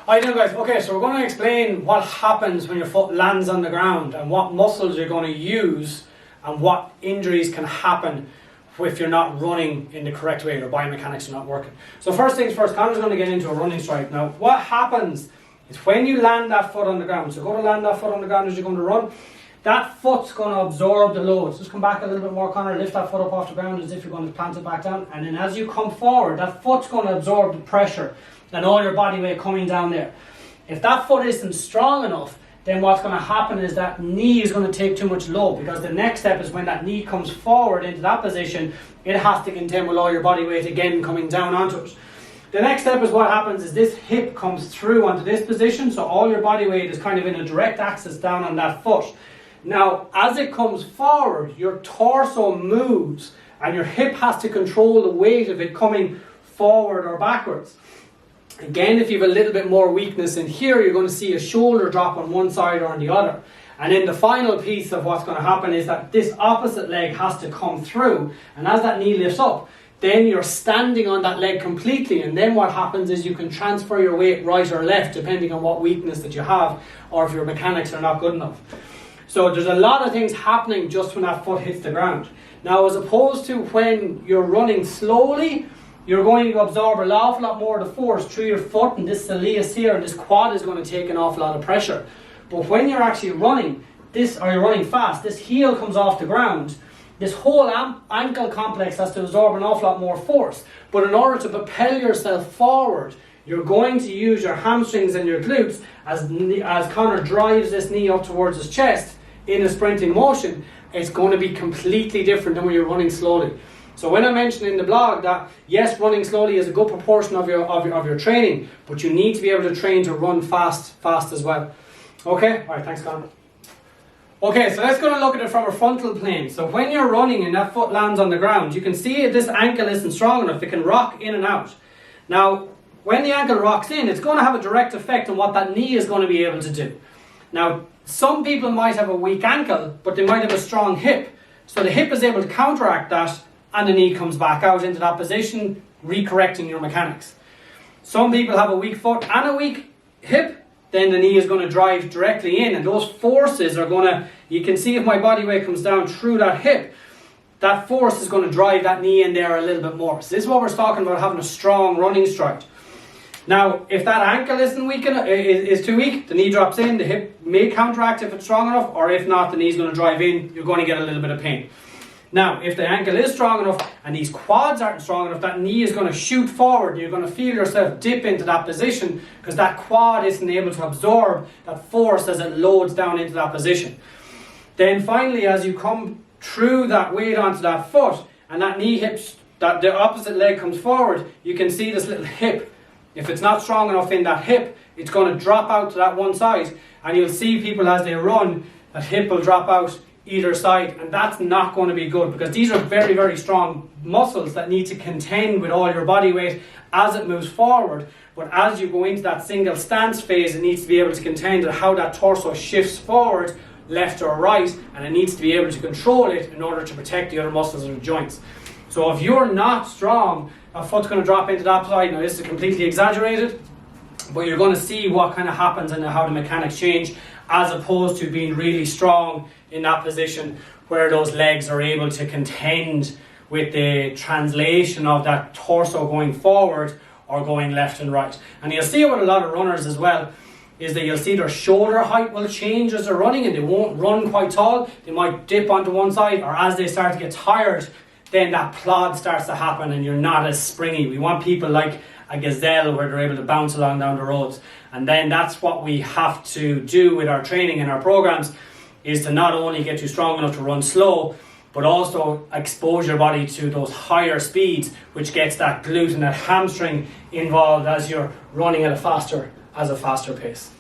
Hi there guys, okay, so we're going to explain what happens when your foot lands on the ground and what muscles you're going to use and what injuries can happen if you're not running in the correct way, your biomechanics are not working. So first things first, Connor's going to get into a running strike. Now what happens is when you land that foot on the ground, so go to land that foot on the ground as you're going to run, that foot's going to absorb the loads. Just come back a little bit more, Connor, lift that foot up off the ground as if you're going to plant it back down, and then as you come forward, that foot's going to absorb the pressure and all your body weight coming down there. If that foot isn't strong enough, then what's going to happen is that knee is going to take too much load, because the next step is when that knee comes forward into that position, it has to contend with all your body weight again coming down onto it. The next step is what happens is this hip comes through onto this position, so all your body weight is kind of in a direct axis down on that foot. Now, as it comes forward, your torso moves and your hip has to control the weight of it coming forward or backwards. Again, if you have a little bit more weakness in here, you're going to see a shoulder drop on one side or on the other. And then the final piece of what's going to happen is that this opposite leg has to come through, and as that knee lifts up, then you're standing on that leg completely, and then what happens is you can transfer your weight right or left depending on what weakness that you have or if your mechanics are not good enough. So there's a lot of things happening just when that foot hits the ground. Now, as opposed to when you're running slowly, you're going to absorb an awful lot more of the force through your foot, and this soleus here and this quad is going to take an awful lot of pressure. But when you're actually running you're running fast, this heel comes off the ground, this whole ankle complex has to absorb an awful lot more force. But in order to propel yourself forward, you're going to use your hamstrings and your glutes as Connor drives this knee up towards his chest in a sprinting motion. It's going to be completely different than when you're running slowly. So when I mentioned in the blog that yes, running slowly is a good proportion of your training, but you need to be able to train to run fast as well. Okay, all right, thanks, Connor. Okay, so let's go and look at it from a frontal plane. So when you're running and that foot lands on the ground, you can see if this ankle isn't strong enough, it can rock in and out. Now, when the ankle rocks in, it's going to have a direct effect on what that knee is going to be able to do. Now, some people might have a weak ankle, but they might have a strong hip. So the hip is able to counteract that, and the knee comes back out into that position, recorrecting your mechanics. Some people have a weak foot and a weak hip, then the knee is going to drive directly in, and those forces are going to, you can see if my body weight comes down through that hip, that force is going to drive that knee in there a little bit more. So this is what we're talking about, having a strong running stride. Now, if that ankle isn't weak enough, is too weak, the knee drops in, the hip may counteract if it's strong enough, or if not, the knee's going to drive in, you're going to get a little bit of pain. Now, if the ankle is strong enough and these quads aren't strong enough, that knee is going to shoot forward. You're going to feel yourself dip into that position because that quad isn't able to absorb that force as it loads down into that position. Then finally, as you come through that weight onto that foot and that knee hips, that the opposite leg comes forward, you can see this little hip. If it's not strong enough in that hip, it's going to drop out to that one side, and you'll see people as they run, that hip will drop out either side, and that's not going to be good because these are very, very strong muscles that need to contend with all your body weight as it moves forward. But as you go into that single stance phase, it needs to be able to contend with how that torso shifts forward, left or right, and it needs to be able to control it in order to protect the other muscles and the joints. So if you're not strong, a foot's going to drop into that side. Now this is completely exaggerated, but you're going to see what kind of happens and how the mechanics change, as opposed to being really strong in that position where those legs are able to contend with the translation of that torso going forward or going left and right. And you'll see it with a lot of runners as well, is that you'll see their shoulder height will change as they're running, and they won't run quite tall. They might dip onto one side, or as they start to get tired, then that plod starts to happen and you're not as springy. We want people like a gazelle where they're able to bounce along down the roads. And then that's what we have to do with our training and our programs, is to not only get you strong enough to run slow, but also expose your body to those higher speeds, which gets that glute and that hamstring involved as you're running at a faster pace.